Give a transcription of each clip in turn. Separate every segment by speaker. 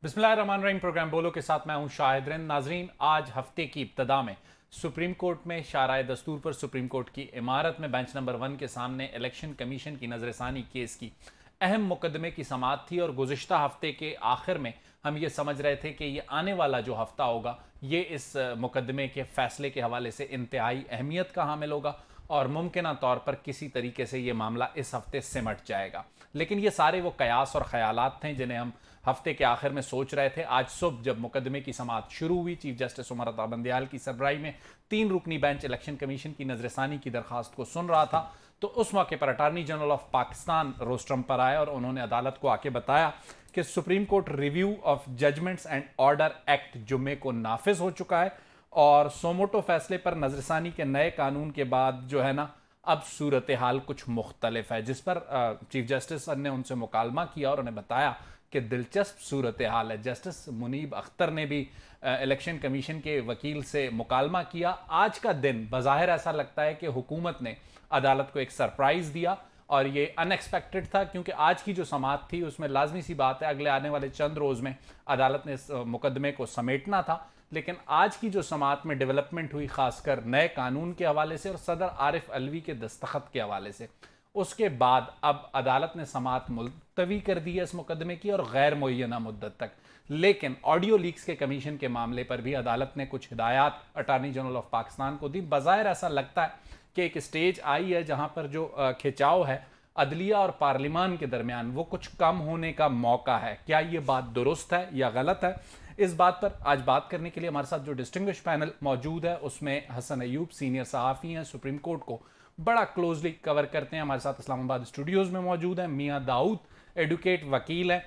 Speaker 1: बिस्मिल्लाहिर्रहमानिर्रहीम। प्रोग्राम बोलो के साथ मैं हूं शाहिद। नाजरीन, आज हफ्ते की इब्तदा में सुप्रीम कोर्ट में शाराए दस्तूर पर सुप्रीम कोर्ट की इमारत में बेंच नंबर 1 के सामने इलेक्शन कमीशन की नजरसानी केस की अहम मुकदमे की समाअत थी। और गुज़िश्ता हफ्ते के आखिर में हम ये समझ रहे थे कि ये आने वाला जो हफ्ता होगा ये इस मुकदमे के फैसले के हवाले से इंतहाई अहमियत का हामिल होगा और मुमकिन तौर पर किसी तरीके से ये मामला इस हफ्ते सिमट जाएगा। लेकिन ये सारे वो कयास और ख्यालात थे जिन्हें हम हफ्ते के आखिर में सोच रहे थे। आज सुबह जब मुकदमे की समाअत शुरू हुई, चीफ जस्टिस उमर अता बंदियाल की सरबराही में 3 रुकनी बेंच इलेक्शन कमीशन की नजरसानी की दरखास्त को सुन रहा था, तो उस मौके पर attorney general of Pakistan rostrum पर आए और उन्होंने अदालत को आके बताया कि supreme court review of judgments and order act जुम्मे को नाफिज हो चुका है और सोमोटो फैसले पर नजरसानी के नए कानून के बाद जो है ना, अब सूरत हाल कुछ मुख्तलिफ है। जिस पर चीफ जस्टिस ने उनसे मुकालमा किया और उन्हें बताया कि दिलचस्प सूरत हाल है। जस्टिस मुनीब अख्तर ने भी इलेक्शन कमीशन के वकील से मुकालमा किया। आज का दिन बज़ाहिर ऐसा लगता है कि हुकूमत ने अदालत को एक सरप्राइज़ दिया और ये अनएक्सपेक्टेड था, क्योंकि आज की जो समाअत थी उसमें लाजमी सी बात है अगले आने वाले चंद रोज़ में अदालत ने इस मुकदमे को समेटना था। लेकिन आज की जो समाअत में डेवलपमेंट हुई, खासकर नए कानून के हवाले से और सदर आरिफ अलवी के दस्तखत के हवाले से, उसके बाद अब अदालत ने समाअत मुलतवी कर दी है इस मुकदमे की और गैर मुय्यना मुद्दत तक। लेकिन ऑडियो लीक्स के कमीशन के मामले पर भी अदालत ने कुछ हिदायत अटारनी जनरल ऑफ पाकिस्तान को दी। बज़ाहिर ऐसा लगता है कि एक स्टेज आई है जहां पर जो खिंचाव है अदलिया और पार्लिमान के दरमियान वो कुछ कम होने का मौका है। क्या ये बात दुरुस्त है या गलत है? इस बात पर आज बात करने के लिए हमारे साथ जो डिस्टिंग्विश पैनल मौजूद है उसमें हसन अयूब सीनियर सहाफ़ी हैं, सुप्रीम कोर्ट को बड़ा क्लोजली कवर करते हैं। हमारे साथ इस्लामाबाद स्टूडियोज़ में मौजूद हैं मियाँ दाऊद, एडवोकेट वकील हैं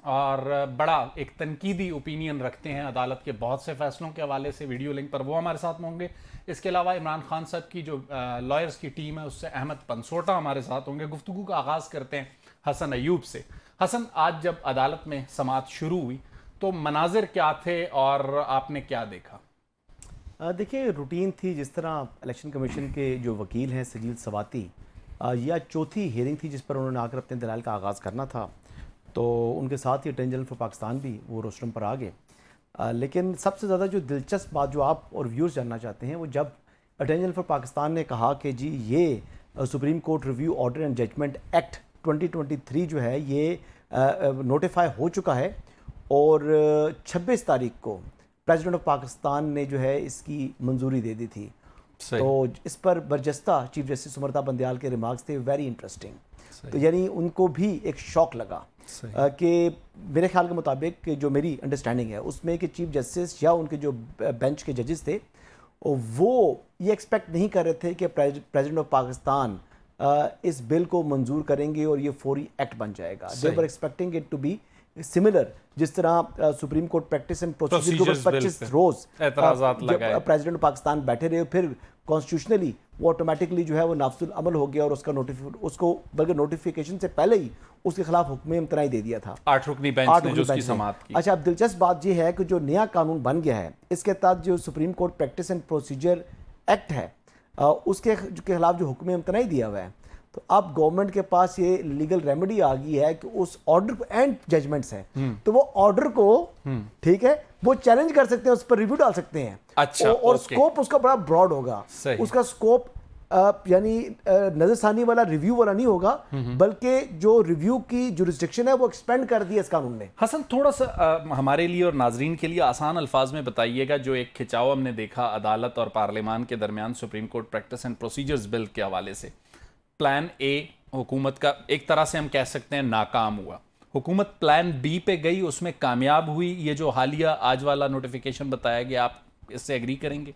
Speaker 1: और बड़ा एक तनकीदी ओपिनियन रखते हैं अदालत के बहुत से फैसलों के हवाले से। वीडियो लिंक पर वो हमारे साथ होंगे। इसके अलावा इमरान खान साहब की जो लॉयर्स की टीम है उससे अहमद पनसोटा हमारे साथ होंगे। गुफ्तगू का आगाज़ करते हैं हसन अयूब से। हसन, आज जब अदालत में समाअत शुरू हुई तो मनाजिर क्या थे और आपने क्या देखा?
Speaker 2: देखिए, रूटीन थी जिस तरह इलेक्शन कमीशन के जो वकील हैं सजील सवाती, यह चौथी हियरिंग थी जिस पर उन्होंने आकर अपने दलाल का आगाज़ करना था। तो उनके साथ ही अटॉर्नी जनरल फॉर पाकिस्तान भी वो रोस्ट्रम पर आ गए। लेकिन सबसे ज़्यादा जो दिलचस्प बात जो आप और व्यूअर्स जानना चाहते हैं वो जब अटॉर्नी जनरल फॉर पाकिस्तान ने कहा कि जी ये supreme court review order and judgment act 2023 जो है ये नोटिफाई हो चुका है और 26 तारीख को प्रेसिडेंट ऑफ पाकिस्तान ने जो है इसकी मंजूरी दे दी थी। तो इस पर बरजस्ता चीफ जस्टिस उमर अता बंदियाल के रिमार्क्स थे वेरी इंटरेस्टिंग। तो यानी उनको भी एक शौक लगा कि मेरे ख्याल के मुताबिक जो मेरी अंडरस्टैंडिंग है उसमें कि चीफ जस्टिस या उनके जो बेंच के जजेस थे वो ये एक्सपेक्ट नहीं कर रहे थे कि प्रेसिडेंट ऑफ पाकिस्तान इस बिल को मंजूर करेंगे और ये फौरी एक्ट बन जाएगा। They were expecting it to be similar जिस तरह Supreme Court practice and procedure के ऊपर 25 रोज जब प्रेसिडेंट पाकिस्तान बैठे रहे, फिर कॉन्स्टिट्यूशनली वो ऑटोमेटिकली जो है वो नाफजुल अमल हो गया और उसको बल्कि नोटिफिकेशन से पहले ही उसके खिलाफ हुक्म इम्तनाई दे दिया था
Speaker 1: 8 रुकनी बेंच ने जो उसकी समाअत की।
Speaker 2: अच्छा, अब दिलचस्प बात यह है कि जो नया कानून बन गया है इसके तहत जो supreme Court practice and procedure act है उसके खिलाफ जो हुक्म इम्तनाई दिया हुआ है, तो अब गवर्नमेंट के पास ये लीगल रेमेडी आ गई है कि उस ऑर्डर को एंड जजमेंट्स हैं तो वो ऑर्डर को ठीक है वो चैलेंज कर सकते हैं, उस पर रिव्यू डाल सकते हैं।
Speaker 1: अच्छा,
Speaker 2: और स्कोप उसका बड़ा ब्रॉड होगा। उसका स्कोप यानी नजरसानी वाला रिव्यू वाला नहीं होगा बल्कि जो रिव्यू की जुरिस्डिक्शन है वो एक्सपेंड कर दी है इस कानून ने।
Speaker 1: हसन, थोड़ा सा हमारे लिए और नाजरीन के लिए आसान अल्फाज में बताइएगा, जो एक खिंचाव हमने देखा अदालत और पार्लियामान के दरमियान supreme Court practice and procedures bill के हवाले से, प्लान ए हुकूमत का एक तरह से हम कह सकते हैं नाकाम हुआ, हुकूमत प्लान बी पे गई, उसमें कामयाब हुई। ये जो हालिया आज वाला नोटिफिकेशन बताया गया, आप इससे एग्री करेंगे?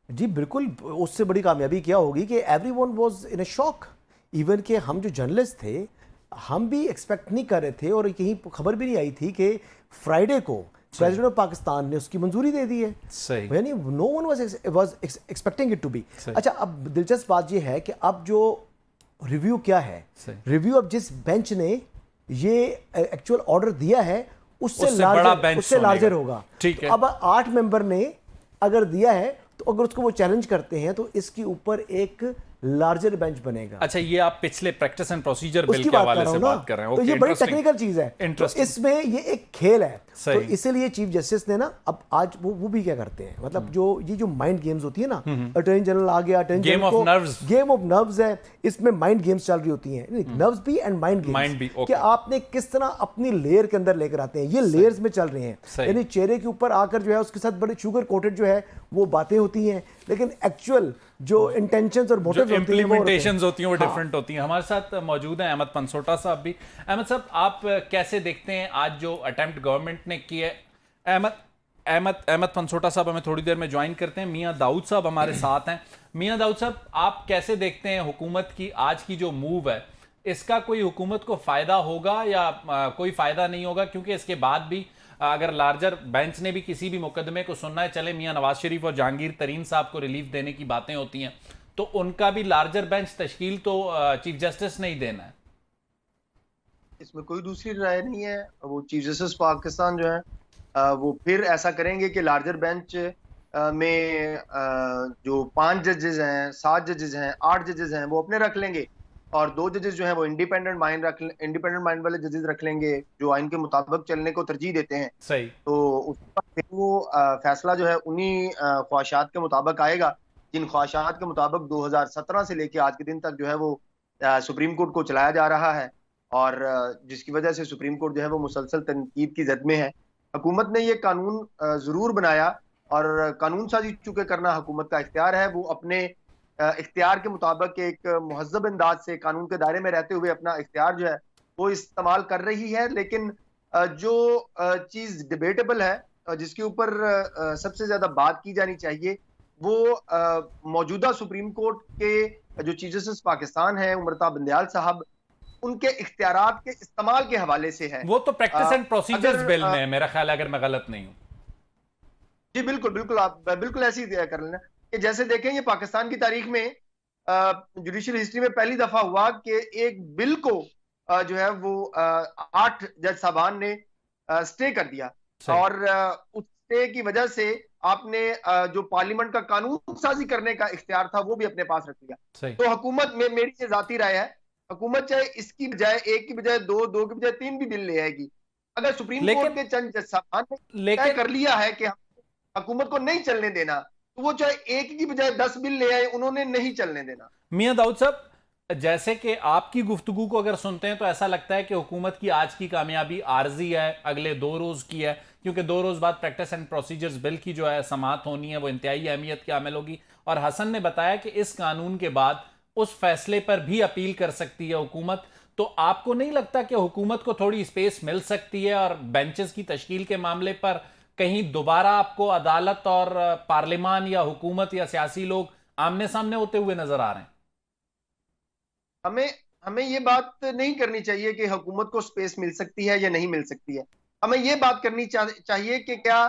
Speaker 2: जी बिल्कुल, उससे बड़ी कामयाबी क्या होगी कि everyone was in a shock. Even कि हम जो जर्नलिस्ट थे हम भी एक्सपेक्ट नहीं कर रहे थे और कहीं खबर भी नहीं आई थी कि फ्राइडे को प्रेसिडेंट ऑफ पाकिस्तान ने उसकी मंजूरी दे दी है।
Speaker 1: सही,
Speaker 2: यानी no one was expecting it to be. अच्छा, अब दिलचस्प बात यह है कि अब जो रिव्यू क्या है, रिव्यू अब जिस बेंच ने ये एक्चुअल ऑर्डर दिया है उससे लार्जर होगा।
Speaker 1: ठीक है।
Speaker 2: अब 8 मेंबर ने अगर दिया है तो अगर उसको वो चैलेंज करते हैं तो इसके ऊपर एक लार्जर बेंच बनेगा।
Speaker 1: अच्छा, ये आप पिछले प्रैक्टिस एंड प्रोसीजर बिल
Speaker 2: उसकी
Speaker 1: के
Speaker 2: बात कर
Speaker 1: हवाले
Speaker 2: रहा
Speaker 1: से
Speaker 2: हूं ना,
Speaker 1: बात कर रहे हैं।
Speaker 2: तो ये बड़ी टेक्निकल चीज है, तो
Speaker 1: इंटरेस्टिंग।
Speaker 2: इसमें ये एक खेल है।
Speaker 1: सही।
Speaker 2: तो इसीलिए चीफ जस्टिस ने ना अब आज वो भी क्या करते हैं, मतलब जो माइंड गेम्स होती है ना, अटॉर्नी जनरल आ गया, attorney
Speaker 1: game
Speaker 2: general
Speaker 1: of nerves.
Speaker 2: Game of nerves है, इसमें माइंड गेम्स चल रही होती हैं, नर्व्स भी एंड माइंड
Speaker 1: Mind भी,
Speaker 2: गेम्स,
Speaker 1: okay.
Speaker 2: कि आपने किस तरह अपनी लेयर के अंदर लेकर आते हैं, ये लेयर्स में चल रहे हैं,
Speaker 1: सही।
Speaker 2: यानी चेहरे के ऊपर आकर जो है उसके साथ बड़े शुगर कोटेड जो है वो बातें होती हैं, लेकिन एक्चुअल जो इंटेंशंस और
Speaker 1: जो
Speaker 2: मोटिव्स होती हैं वो होते हैं।
Speaker 1: इम्प्लीमेंटेशंस होती हैं वो
Speaker 2: हाँ।
Speaker 1: डिफरेंट होती हैं। हमारे साथ मौजूद हैं अहमद पनसोटा साहब भी। अहमद साहब, आप कैसे देखते हैं आज जो अटेम्प्ट गवर्नमेंट ने किया है? अहमद पनसोटा साहब हमें थोड़ी देर में ज्वाइन करते हैं। मियां दाऊद साहब हमारे साथ हैं। मियां दाऊद साहब, आप कैसे देखते हैं हुकूमत की आज की जो मूव है, इसका कोई हुकूमत को फायदा होगा या कोई फायदा नहीं होगा? क्योंकि इसके बाद भी अगर लार्जर बेंच ने भी किसी भी मुकदमे को सुनना है, चले मियां नवाज शरीफ और जहांगीर तरीन साहब को रिलीफ देने की बातें होती हैं, तो उनका भी लार्जर बेंच तश्कील तो चीफ जस्टिस ने ही देना है।
Speaker 3: इसमें कोई दूसरी राय नहीं है। वो चीफ जस्टिस पाकिस्तान जो है वो फिर ऐसा करेंगे कि लार्जर बेंच में जो 5 जजेस हैं, 7 जजेस हैं, 8 जजेस हैं, वो अपने रख लेंगे, और 2 जजेस जो हैं वो इंडिपेंडेंट माइंड वाले जजेस रख लेंगे जो आइन के मुताबिक चलने को तरजीह देते हैं।
Speaker 1: सही।
Speaker 3: तो उसके बाद फिर वो फैसला जो है उन्हीं ख्वाहिशात के मुताबिक आएगा, जिन ख्वाहिशात के मुताबिक 2017 से लेके आज के दिन तक जो है वो सुप्रीम कोर्ट को चलाया जा रहा है, और जिसकी वजह से सुप्रीम कोर्ट जो है वो मुसलसल तनकीद की जद में है। हुकूमत ने ये कानून जरूर बनाया, और कानून साजी चूंकि करना हुकूमत का इख्तियार है, वो अपने इख्तियार के मुताबिक एक मुहज़्ज़ब अंदाज से कानून के दायरे में रहते हुए अपना इख्तियार जो है वो इस्तेमाल कर रही है। लेकिन जो चीज़ डिबेटेबल है, जिसके ऊपर सबसे ज्यादा बात की जानी चाहिए, वो मौजूदा सुप्रीम कोर्ट के जो चीफ जस्टिस पाकिस्तान है उमरता बंदयाल साहब, उनके इख्तियारात के इस्तेमाल के हवाले से है।
Speaker 1: वो तो प्रैक्टिस एंड प्रोसीजर्स बिल में है मेरा ख्याल है, अगर मैं गलत नहीं हूं।
Speaker 3: जी बिल्कुल बिल्कुल, आप बिल्कुल ऐसी कर लेना कि जैसे देखें, ये पाकिस्तान की तारीख में जुडिशियल हिस्ट्री में पहली दफा हुआ कि एक बिल को जो है वो 8 जज साहबान ने स्टे कर दिया, और उस स्टे की वजह से आपने जो पार्लियामेंट का कानून साजी करने का इख्तियार था वो भी अपने पास रख लिया। तो हुकूमत में, मेरी ये जाती राय है, हुकूमत चाहे इसकी बजाय एक की बजाय दो की बजाय 3 भी बिल ले आएगी। अगर सुप्रीम कोर्ट के चंद जज साहबान ने तय कर लिया है कि हुकूमत को नहीं चलने देना, तो वो चाहे एक की बजाय 10 बिल ले आए, उन्होंने नहीं चलने देना।
Speaker 1: मियां दाऊद साहब, जैसे कि आपकी गुफ्तगू को अगर सुनते हैं तो ऐसा लगता है कि हुकूमत की आज की कामयाबी आर्जी है, अगले 2 रोज की है, क्योंकि 2 रोज बाद प्रैक्टिस एंड प्रोसीजर्स बिल की जो है समाअत होनी है, वो इंतहाई अहमियत की हामिल होगी। और हसन ने बताया कि इस कानून के बाद उस फैसले पर भी अपील कर सकती है हुकूमत। तो आपको नहीं लगता कि हुकूमत को थोड़ी स्पेस मिल सकती है और बेंचेस की तश्कील के मामले पर कहीं दोबारा आपको अदालत और पार्लियामान या हुकूमत या सियासी लोग आमने सामने होते हुए नजर आ रहे हैं?
Speaker 3: हमें ये बात नहीं करनी चाहिए कि हुकूमत को स्पेस मिल सकती है या नहीं मिल सकती है। हमें ये बात करनी चाहिए कि क्या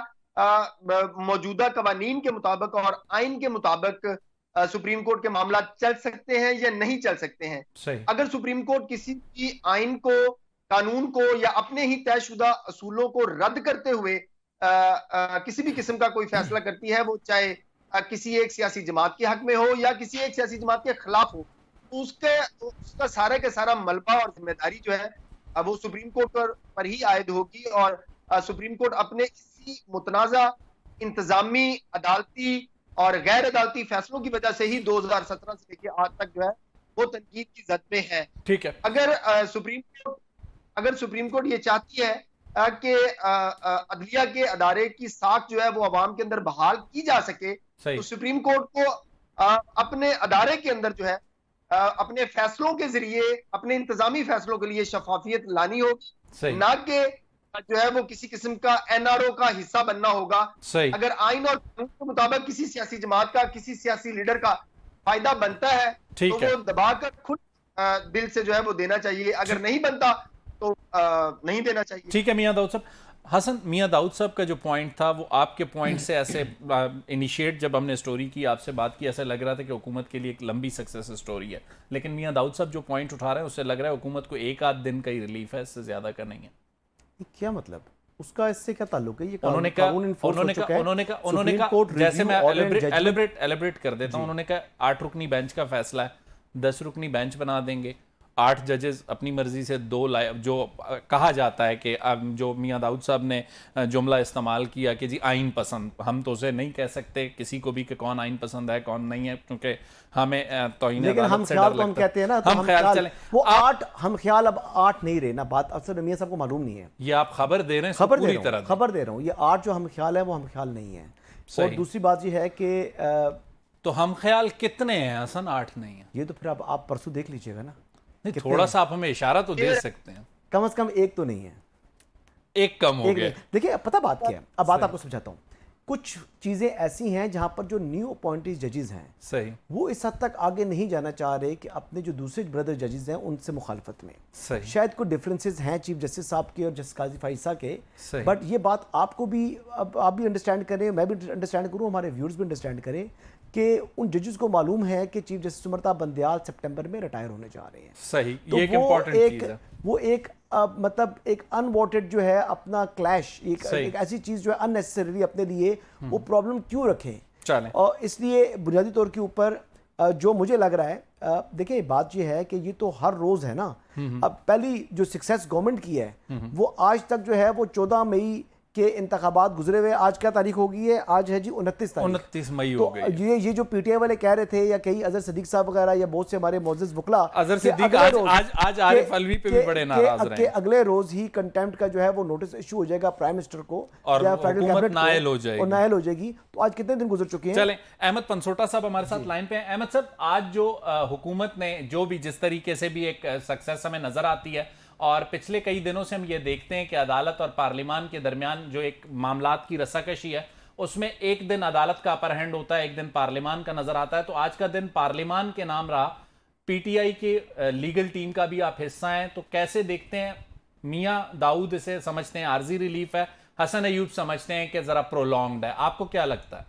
Speaker 3: मौजूदा कवानीन के मुताबिक और आइन के मुताबिक सुप्रीम कोर्ट के मामला चल सकते हैं या नहीं चल सकते हैं।
Speaker 1: सही।
Speaker 3: अगर सुप्रीम कोर्ट किसी की आइन को, कानून को या अपने ही तयशुदा असूलों को रद्द करते हुए किसी भी किस्म का कोई फैसला करती है, वो चाहे किसी एक सियासी जमात के हक में हो या किसी एक सियासी जमात के खिलाफ हो, तो उसका सारा का सारा मलबा और जिम्मेदारी जो है वो सुप्रीम कोर्ट पर ही आयद होगी। और सुप्रीम कोर्ट अपने इसी मुतनाज़ा इंतजामी, अदालती और गैर अदालती फैसलों की वजह से ही 2017 से लेकर आज तक जो है वो तनकीद की जद में है।
Speaker 1: ठीक है।
Speaker 3: अगर सुप्रीम कोर्ट ये चाहती है कि अदलिया के अदारे की साख जो है वो अवाम के अंदर बहाल की जा सके, तो सुप्रीम कोर्ट को अपने अदारे के अंदर जो है अपने फैसलों के जरिए, अपने इंतजामी फैसलों के लिए शफाफियत लानी होगी, ना कि जो है वो किसी किस्म का एनआरओ का हिस्सा बनना होगा। अगर आइन और कानून के मुताबिक किसी सियासी जमात का, किसी सियासी लीडर का फायदा बनता है तो वो दबाकर खुद बिल से जो है वो देना चाहिए, अगर नहीं बनता तो नहीं देना चाहिए।
Speaker 1: ठीक है मियां दाऊद साहब। हसन, मियां दाऊद साहब का जो पॉइंट था वो आपके पॉइंट से ऐसे इनिशिएट, जब हमने स्टोरी की, आपसे बात की, ऐसा लग रहा था कि हुकूमत के लिए एक लंबी सक्सेस स्टोरी है, लेकिन मियां दाऊद साहब जो पॉइंट उठा रहे हैं उससे लग रहा है हुकूमत को 1 आध दिन का ही रिलीफ है, इससे ज्यादा का नहीं है।
Speaker 2: क्या मतलब उसका इससे क्या ताल्लुक है? ये
Speaker 1: उन्होंने कहा जैसे मैं एलिब्रेट कर देता हूं, उन्होंने कहा 8 रुकनी बेंच का फैसला है, 10 रुकनी बेंच बना देंगे, 8 जजेस अपनी मर्जी से जो कहा जाता है कि जो मियां दाऊद साहब ने जुमला इस्तेमाल किया कि जी आइन पसंद, हम तो उसे नहीं कह सकते किसी को भी कि कौन आइन पसंद है कौन नहीं है, क्योंकि हमें तौहीन
Speaker 2: लेकिन हम ख्याल तो हम कहते हैं ना, तो
Speaker 1: हम ख्याल चलें
Speaker 2: वो 8 हम ख्याल अब 8 नहीं रहे ना, बात अफसर मियां साहब को मालूम नहीं है।
Speaker 1: ये आप खबर दे रहे हैं,
Speaker 2: खबर
Speaker 1: पूरी तरह
Speaker 2: खबर दे रहा हूँ, ये 8 जो हम ख्याल है वो हम ख्याल नहीं है। और
Speaker 1: सही।
Speaker 2: दूसरी बात ये है कि
Speaker 1: तो हम ख्याल कितने हैं हसन? 8 नहीं है।
Speaker 2: ये तो फिर अब आप परसों देख लीजिएगा ना,
Speaker 1: नहीं, थोड़ा सा आप हमें इशारा तो दे सकते हैं।
Speaker 2: कम से कम एक तो नहीं है,
Speaker 1: एक कम हो गया।
Speaker 2: देखिए पता बात क्या है, अब बात आपको समझाता हूँ। कुछ चीजें ऐसी हैं जहां पर जो न्यू अपॉइंटेड जजेस हैं
Speaker 1: सही,
Speaker 2: वो इस हद तक आगे नहीं जाना चाह रहे कि अपने जो दूसरे ब्रदर जजेस हैं उनसे मुखालफत में।
Speaker 1: सही,
Speaker 2: शायद कोई डिफरेंसेस हैं चीफ जस्टिस साहब के और जस्टिस काजी फाइसा के,
Speaker 1: सही।
Speaker 2: बट ये बात आपको भी, अब आप भी अंडरस्टैंड करें, मैं भी अंडरस्टैंड करूं, हमारे व्यूअर्स भी अंडरस्टैंड करें कि उन जजेस को मालूम है कि चीफ जस्टिस उमरता बंदयाल सितंबर में रिटायर होने जा रहे हैं।
Speaker 1: सही,
Speaker 2: तो
Speaker 1: ये एक इम्पोर्टेंट चीज है।
Speaker 2: वो एक मतलब एक अनवॉन्टेड जो है अपना क्लैश, एक ऐसी चीज जो है अननेसेसरी अपने लिए वो प्रॉब्लम क्यों रखें।
Speaker 1: चलें।
Speaker 2: और इसलिए बुनियादी तौर के ऊपर जो मुझे लग रहा है, देखिए बात ये है कि ये तो हर रोज है ना। अब पहली जो सक्सेस गवर्नमेंट की है वो आज तक जो है वो 14 मई के इंतखाबात गुजरे हुए, आज क्या तारीख हो गई है? आज है जी 29
Speaker 1: मई
Speaker 2: तो
Speaker 1: हो गई।
Speaker 2: ये जो पीटीआई वाले कह रहे थे या कई अजहर सिद्दीक साहब वगैरह या बहुत से हमारे मोअज़्ज़ज़ वकला,
Speaker 1: अजहर सिद्दीक आज आरिफ अलवी पे भी बड़े नाराज रहे
Speaker 2: कि अगले रोज ही कंटेम्प्ट का जो है वो नोटिस इशू हो जाएगा प्राइम मिनिस्टर को
Speaker 1: और
Speaker 2: या फेडरल
Speaker 1: हुकूमत
Speaker 2: कैबिनेट
Speaker 1: नायल हो जाएगी
Speaker 2: और नायल हो जाएगी। तो आज कितने दिन गुजर चुके हैं?
Speaker 1: चलें, अहमद पनसोटा साहब हमारे साथ लाइन पे हैं। अहमद साहब, आज जो हुकूमत ने जो भी जिस तरीके से भी एक सक्सेस हमें नजर आती है, और पिछले कई दिनों से हम ये देखते हैं कि अदालत और पार्लिमान के दरमियान जो एक मामलात की रस्साकशी है उसमें एक दिन अदालत का अपर हैंड होता है, एक दिन पार्लिमान का नजर आता है। तो आज का दिन पार्लिमान के नाम रहा, पीटीआई के लीगल टीम का भी आप हिस्सा हैं, तो कैसे देखते हैं? मियां दाऊद इसे समझते हैं आर्जी रिलीफ है, हसन अयूब समझते हैं कि जरा प्रोलॉन्ग्ड है, आपको क्या लगता है?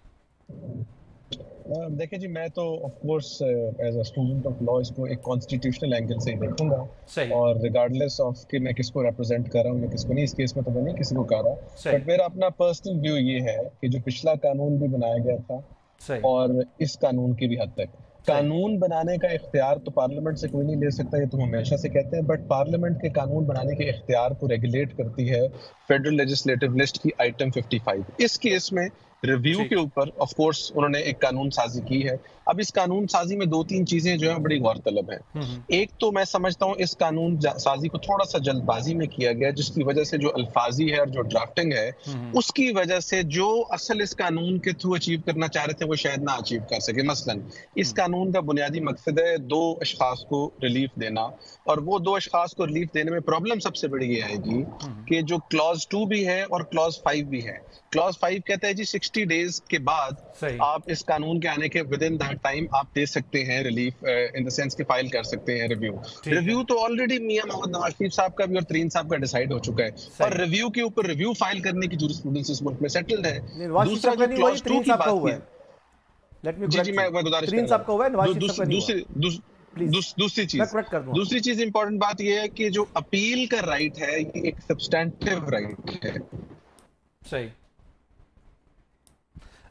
Speaker 4: देखिए जी, मैं तो of course as a student of law इसको एक कॉन्स्टिट्यूशनल एंगल से ही देखूंगा।
Speaker 1: सही।
Speaker 4: और रिगार्डलेस ऑफ कि मैं किसको रिप्रेजेंट कर रहा हूँ या किसको नहीं, इस केस में तो मैं नहीं किसी को कह रहा, बट मेरा अपना पर्सनल व्यू ये है कि जो पिछला कानून भी बनाया गया था
Speaker 1: सही।
Speaker 4: और इस कानून की भी हद तक कानून बनाने का इख्तियार तो पार्लियामेंट से कोई नहीं ले सकता, ये तो हमेशा से कहते हैं, बट पार्लियामेंट के कानून बनाने के इख्तियार को रेगुलेट करती है फेडरल लेजिस्लेटिव लिस्ट की आइटम 55। इस केस में रिव्यू के ऊपर ऑफ कोर्स उन्होंने एक कानून साजी की है। अब इस कानून साजी में 2-3 चीजें जो है बड़ी गौरतलब है। एक तो मैं समझता हूँ इस कानून साजी को थोड़ा सा जल्दबाजी में किया गया, जिसकी वजह से जो अल्फाजी है और जो ड्राफ्टिंग है उसकी वजह से जो असल इस कानून के थ्रू अचीव करना चाह रहे थे वो शायद ना अचीव कर सके। मसलन इस कानून का बुनियादी मकसद है 2 अशखास को रिलीफ देना, और वो 2 अशखास को रिलीफ देने में प्रॉब्लम सबसे बड़ी ये आएगी कि जो क्लॉज 2 भी है और क्लॉज 5 भी है। क्लॉज 5 कहता है जी 60 डेज के बाद आप इस कानून के आने के विद इन दैट टाइम आप दे सकते हैं रिलीफ, इन द सेंस कि फाइल कर सकते हैं रिव्यू तो ऑलरेडी मियां मोहम्मद नवाज शरीफ साहब का भी और तरीन साहब का डिसाइड हो चुका है, और रिव्यू के ऊपर रिव्यू फाइल करने की जूरिस्प्रूडेंस इस मुल्क में सेटल्ड है। दूसरा जो क्लॉज 2 की बात है, जी मैं गुजारिश कर रहा हूं, दूसरी चीज इंपॉर्टेंट बात यह है कि जो अपील का राइट है ये एक सब्सटैंटिव राइट है।
Speaker 1: सही।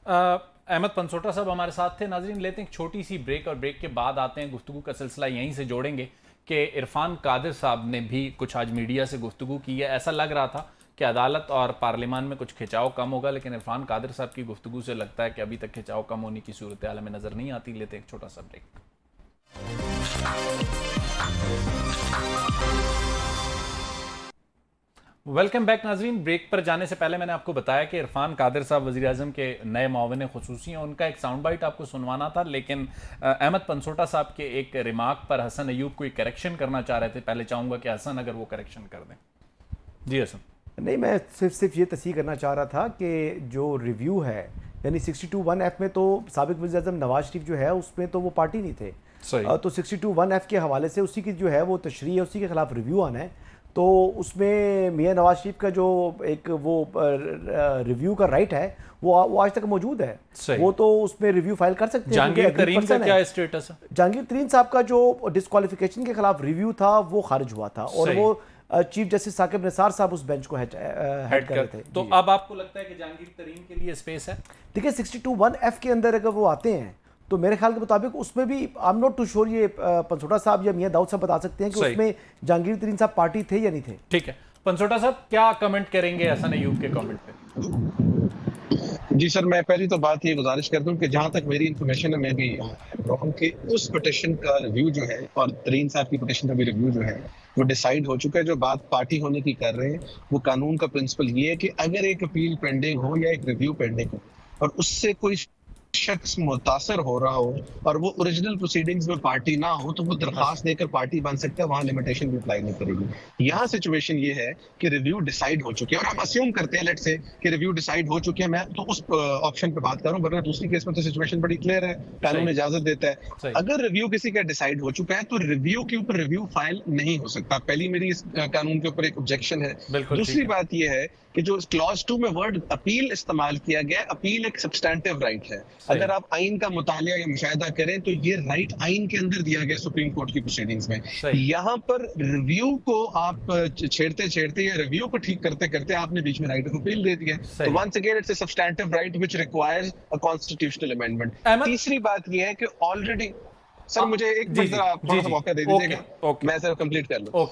Speaker 1: अहमद पनसोटा साहब हमारे साथ थे। नाज़रीन, लेते हैं एक छोटी सी ब्रेक, और ब्रेक के बाद आते हैं, गुफ्तगू का सिलसिला यहीं से जोड़ेंगे कि इरफान कादिर साहब ने भी कुछ आज मीडिया से गुफ्तगू की है। ऐसा लग रहा था कि अदालत और पार्लिमान में कुछ खिंचाव कम होगा, लेकिन इरफान कादिर साहब की गुफ्तगू से लगता है कि अभी तक खिंचाव कम होने की सूरत हाल हमें नजर नहीं आती। लेते हैं एक छोटा सा ब्रेक। वेलकम बैक नाजरीन। ब्रेक पर जाने से पहले मैंने आपको बताया कि इरफान कादिर साहब वज़ीर आज़म के नए मुआविन खुसूसी हैं, उनका एक साउंड बाइट आपको सुनवाना था, लेकिन अहमद पनसोटा साहब के एक रिमार्क पर हसन अयूब कोई करेक्शन करना चाह रहे थे। पहले चाहूँगा कि हसन अगर वो करेक्शन कर दें। जी हसन।
Speaker 2: नहीं, मैं सिर्फ ये तस्दीक करना चाह रहा था कि जो रिव्यू है यानी 62(1)(f) में तो साबिक वज़ीर आज़म नवाज शरीफ जो है उसमें तो वो पार्टी नहीं थे, तो 62(1)(f) के हवाले से उसी की जो है वो तशरीह है, उसी के खिलाफ रिव्यू आना है। तो उसमें मियां नवाज शरीफ का जो एक वो रिव्यू का राइट है वो आज तक मौजूद है, वो तो उसमें रिव्यू फाइल कर सकते हैं।
Speaker 1: जहांगीर तरीन का क्या स्टेटस है?
Speaker 2: जहांगीर तरीन साहब का जो डिस्क्वालिफिकेशन के खिलाफ रिव्यू था वो खारिज हुआ था, और वो चीफ जस्टिस साकिब निसार साहब उस बेंच को हेड कर रहे थे।
Speaker 1: तो अब आपको लगता है कि जहांगीर तरीन के लिए स्पेस है?
Speaker 2: देखिए 62(1)(f) के अंदर अगर वो आते हैं तो मेरे ख्याल के मुताबिक उसमें भी I am not too sure, ये पंसोटा साहब या मियां दाऊद साहब बता सकते हैं कि
Speaker 1: सही।
Speaker 2: उसमें जहांगीर तरीन साहब पार्टी थे या नहीं थे।
Speaker 1: ठीक है, पंसोटा साहब क्या कमेंट करेंगे हसन अयूब के कमेंट पे?
Speaker 4: जी सर, मैं पहली तो बात ये गुजारिश करता हूँ कि जहां तक मेरी इन्फॉर्मेशन है, मैं भी कहूँ कि उस पिटिशन का रिव्यू जो है और तरीन साहब की पिटिशन का भी रिव्यू जो है वो डिसाइड हो चुका है। जो बात पार्टी होने की कर रहे हैं, वो कानून का प्रिंसिपल ये है कि अगर एक अपील पेंडिंग हो या एक रिव्यू पेंडिंग हो और उससे कोई शख्स मुतासर हो रहा हो और वो ओरिजिनल प्रोसीडिंग्स में पार्टी ना हो, तो वो दरखास्त देकर पार्टी बन सकता है, वहां लिमिटेशन भी अप्लाई नहीं करेगी। यहाँ सिचुएशन ये है कि रिव्यू डिसाइड हो चुके हैं और हम अस्यूम करते हैं, लेट से कि रिव्यू डिसाइड हो चुके हैं, मैं तो उस ऑप्शन पे बात कर रहा हूँ, वरना दूसरी केस में तो सिचुएशन बड़ी क्लियर है, कानून इजाजत देता है। अगर रिव्यू किसी का डिसाइड हो चुका है तो रिव्यू के ऊपर रिव्यू फाइल नहीं हो सकता। पहली मेरी इस कानून के ऊपर एक ऑब्जेक्शन है। दूसरी बात यह है कि जो क्लॉज 2 में वर्ड अपील इस्तेमाल किया गया, अपील एक सब्सटैंटिव राइट है। अगर आप आइन का मुतालिया या मुशाहिदा करें तो ये राइट आइन के अंदर दिया गया सुप्रीम कोर्ट की प्रोसीडिंग्स में। यहाँ पर रिव्यू को आप छेड़ते छेड़ते या रिव्यू को ठीक करते करते आपने बीच में राइट ऑफ अपील दे दिया। तो once again it's a substantive right which requires a constitutional amendment. तीसरी बात ये है कि ऑलरेडी सर मुझे एक मिनट जरा थोड़ा सा मौका दे दीजिएगा, मैं सर कंप्लीट कर लूं।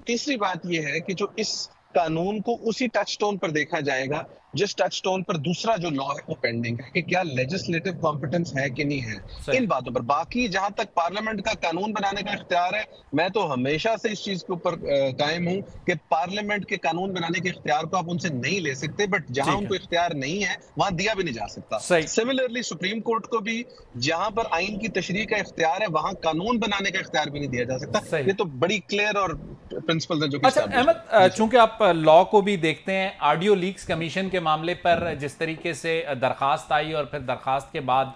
Speaker 4: तीसरी बात ये है कि जो इस कानून को उसी टच टोन पर देखा जाएगा जिस टच टोन पर दूसरा जो लॉ है वो पेंडिंग है, कि क्या लेजिस्लेटिव कॉम्पिटेंस है कि नहीं है इन बातों पर। बाकी जहां तक पार्लियामेंट का कानून बनाने का इख्तियार है, मैं तो हमेशा से इस चीज के ऊपर कायम हूं कि पार्लियामेंट के कानून बनाने के इख्तियार को आप उनसे नहीं ले सकते, बट जहां उनको इख्तियार नहीं है वहां दिया भी नहीं जा सकता। सिमिलरली सुप्रीम कोर्ट को भी जहां पर आइन की तशरीह का इख्तियार है वहां कानून बनाने का इख्तियार भी नहीं दिया जा सकता। ये तो बड़ी क्लियर और प्रिंसिपल है जो।
Speaker 1: अच्छा अहमद, चूंकि आप लॉ को भी देखते हैं, ऑडियो लीक्स कमीशन के मामले पर जिस तरीके से दरखास्त आई और फिर दरखास्त के बाद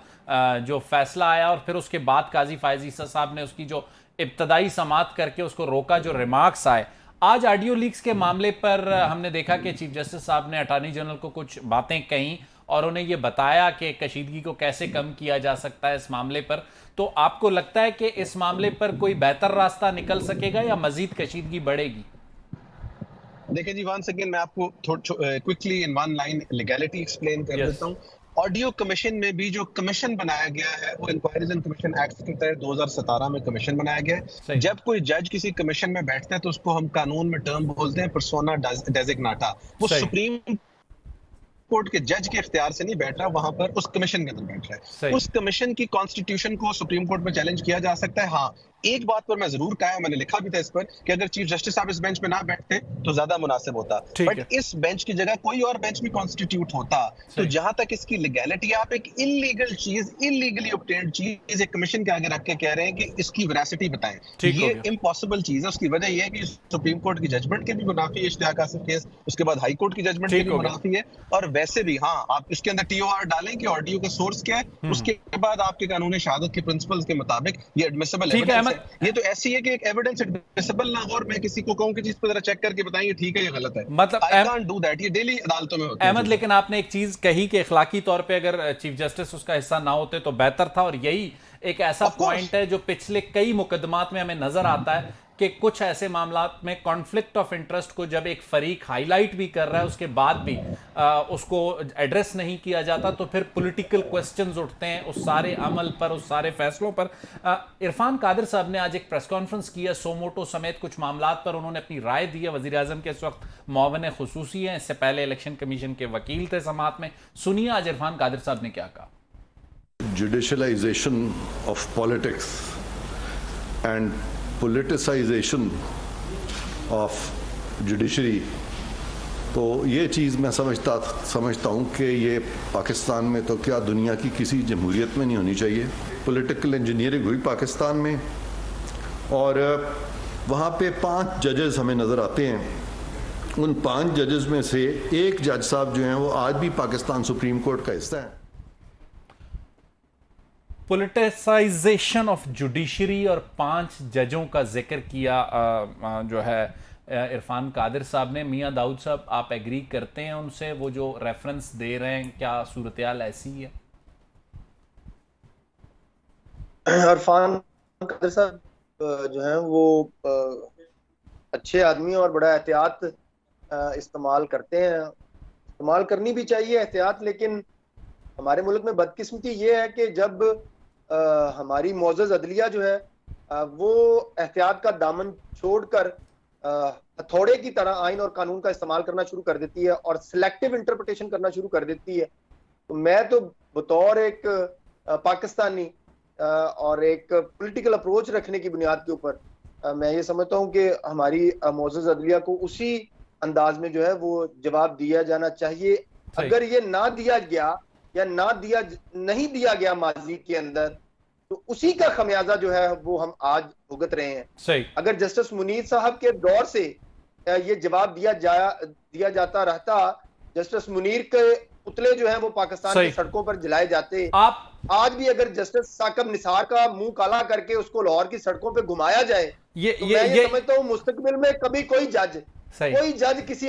Speaker 1: जो फैसला आया और फिर उसके बाद काजी फायज ईसा साहब ने उसकी जो इब्तदाई समाअत करके उसको रोका, जो रिमार्क्स आए, आज ऑडियो लीक्स के मामले पर हमने देखा कि चीफ जस्टिस साहब ने अटॉर्नी जनरल को कुछ बातें कहीं और उन्हें यह बताया कि कशीदगी को कैसे कम किया जा सकता है इस मामले पर। तो आपको लगता है कि इस मामले पर कोई बेहतर रास्ता निकल सकेगा या मजीद कशीदगी बढ़ेगी?
Speaker 4: देखिए जी, वंस अगेन मैं आपको quickly in one line legality explain कर देता हूँ। ऑडियो कमीशन में भी जो कमीशन बनाया गया है वो इंक्वायरीज एंड कमीशन एक्ट के तहत 2017 में कमीशन बनाया गया है। जब कोई जज किसी कमीशन में बैठता है तो उसको हम कानून में टर्म बोलते हैं पर्सोना डेजिग्नाटा। वो सुप्रीम कोर्ट के जज के इख्तियार से नहीं बैठ रहा, वहां पर उस कमीशन के अंदर बैठ रहा है। उस कमीशन की कॉन्स्टिट्यूशन को सुप्रीम कोर्ट में चैलेंज किया जा सकता है। हाँ, एक बात पर मैं जरूर कहा, मैंने लिखा भी था इस पर, कि अगर चीफ जस्टिस साहब इस बेंच पे ना बैठते तो ज्यादा मुनासिब होता, बट इस बेंच की जगह कोई और बेंच में कॉन्स्टिट्यूट होता। तो जहां तक इसकी लीगैलिटी, आप एक इलीगल चीज, इलीगली ऑब्टेन्ड चीज एक कमीशन के आगे रख के कह रहे हैं कि इसकी वेरासिटी बताएं, ये इम्पॉसिबल चीज है। उसकी वजह यह है कि सुप्रीम कोर्ट की जजमेंट के भी मुनाफी है इश्तिहाक आसिफ केस, उसके बाद हाई कोर्ट की जजमेंट के भी मुनाफी है। और वैसे भी हाँ, आप इसके अंदर TOR डालें कि ऑडियो का सोर्स क्या है, उसके बाद आपके कानूनी शहादत के प्रिंसिपल्स के मुताबिक ये एडमिसिबल एविडेंस है। ये तो ऐसी है कि एक एविडेंस एडमिसिबल ना हो और मैं किसी को कहूं कि चीज पर जरा चेक करके बताएं ये ठीक है या गलत है, मतलब आई कांट डू दैट। ये डेली अदालतों में होता है।
Speaker 1: अहमद, लेकिन आपने एक चीज कही कि इखलाकी तौर पे अगर चीफ जस्टिस उसका हिस्सा ना होते तो बेहतर था, और यही एक ऐसा पॉइंट है जो पिछले कई मुकदमात में हमें नजर आता है कि कुछ ऐसे मामलात में कॉन्फ्लिक्ट ऑफ इंटरेस्ट को जब एक फरीक हाईलाइट भी कर रहा है उसके बाद भी उसको एड्रेस नहीं किया जाता, तो फिर पॉलिटिकल क्वेश्चंस उठते हैं उस सारे अमल पर, उस सारे फैसलों पर। इरफान कादिर साहब ने आज एक प्रेस कॉन्फ्रेंस की है, सोमोटो समेत कुछ मामलात पर उन्होंने अपनी राय दी है। वजीर आजम के इस वक्त मुआवन खुसूसी हैं, इससे पहले इलेक्शन कमीशन के वकील थे समाअत में। सुनिए आज इरफान कादिर साहब ने क्या कहा।
Speaker 5: Judicialization of politics and politicization of judiciary, तो ये चीज़ मैं समझता हूँ कि ये पाकिस्तान में तो क्या दुनिया की किसी जमहूरियत में नहीं होनी चाहिए। पॉलिटिकल इंजीनियरिंग हुई पाकिस्तान में और वहाँ पे 5 जजेस हमें नज़र आते हैं। उन 5 जजेस में से एक जज साहब जो हैं वो आज भी पाकिस्तान सुप्रीम कोर्ट का हिस्सा है।
Speaker 1: पोलिटिसाइजेशन ऑफ जुडिशरी और 5 जजों का जिक्र किया जो है इरफान कादिर साहब ने। मियां दाऊद साहब, आप एग्री करते हैं उनसे? वो जो रेफरेंस दे रहे हैं, क्या सूरत-ए-हाल ऐसी है?
Speaker 3: इरफान कादिर साहब जो है वो अच्छे आदमी और बड़ा एहतियात इस्तेमाल करते हैं, इस्तेमाल करनी भी चाहिए एहतियात, लेकिन हमारे मुल्क में बदकिस्मती ये है कि जब हमारी मोअज़्ज़ज़ अदलिया जो है वो एहतियात का दामन छोड़कर हथौड़े की तरह आइन और कानून का इस्तेमाल करना शुरू कर देती है और सिलेक्टिव इंटरप्रिटेशन करना शुरू कर देती है, तो मैं तो बतौर एक पाकिस्तानी और एक पॉलिटिकल अप्रोच रखने की बुनियाद के ऊपर मैं ये समझता हूँ कि हमारी मोअज़्ज़ज़ अदलिया को उसी अंदाज में जो है वो जवाब दिया जाना चाहिए। अगर ये ना दिया गया या नहीं दिया गया माजी के अंदर, तो उसी का खमियाजा जो है वो हम आज भुगत रहे हैं।
Speaker 1: सही।
Speaker 3: अगर जस्टिस मुनीर साहब के दौर से ये जवाब दिया जाता रहता, जस्टिस मुनीर के पुतले जो हैं वो पाकिस्तान की सड़कों पर जलाए जाते, आप आज भी अगर जस्टिस साकब निसार का मुंह काला करके उसको लाहौर की सड़कों पे घुमाया जाए, तो मैं ये समझता हूँ मुस्तकबिल में कभी कोई जज किसी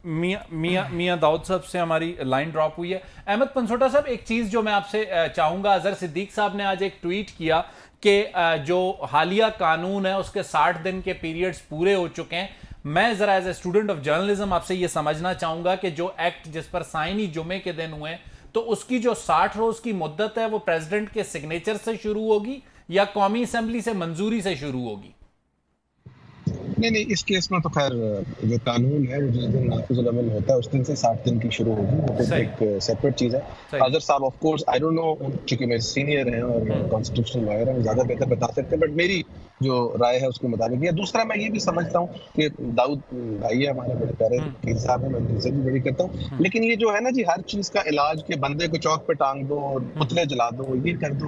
Speaker 1: मियां दाऊद साहब से हमारी लाइन ड्रॉप हुई है। अहमद पनसोटा साहब, एक चीज जो मैं आपसे चाहूंगा, अजहर सिद्दीक साहब ने आज एक ट्वीट किया कि जो हालिया कानून है उसके 60 दिन के पीरियड्स पूरे हो चुके हैं। मैं जरा as a student of journalism आपसे ये समझना चाहूंगा कि जो एक्ट जिस पर साइन ही जुमे के दिन हुए, तो उसकी जो 60 रोज की मुद्दत है वो प्रेसिडेंट के सिग्नेचर से शुरू होगी या कौमी असेंबली से मंजूरी से शुरू होगी?
Speaker 4: नहीं, इस केस में तो खैर जो कानून है वो जिस दिन नाफिजुल अमल होता है उस दिन से 60 दिन की शुरू होगी, वो तो एक सेपरेट चीज है। अजहर साहब of course I don't know, क्योंकि मेरे सीनियर हैं और कॉन्स्टिट्यूशनल लॉयर हैं, ज्यादा बेहतर बता सकते हैं, बट मेरी जो राय है उसके मुताबिक है। दूसरा मैं ये भी समझता हूँ कि दाऊद भाई है हमारे बड़े प्यारे वकील साहब हैं, मैं उनसे भी बड़ी करता हूँ, लेकिन ये जो है ना जी, हर चीज का इलाज के बंदे को चौक पे टांग दो, पुतले जला दो, ये कर दो,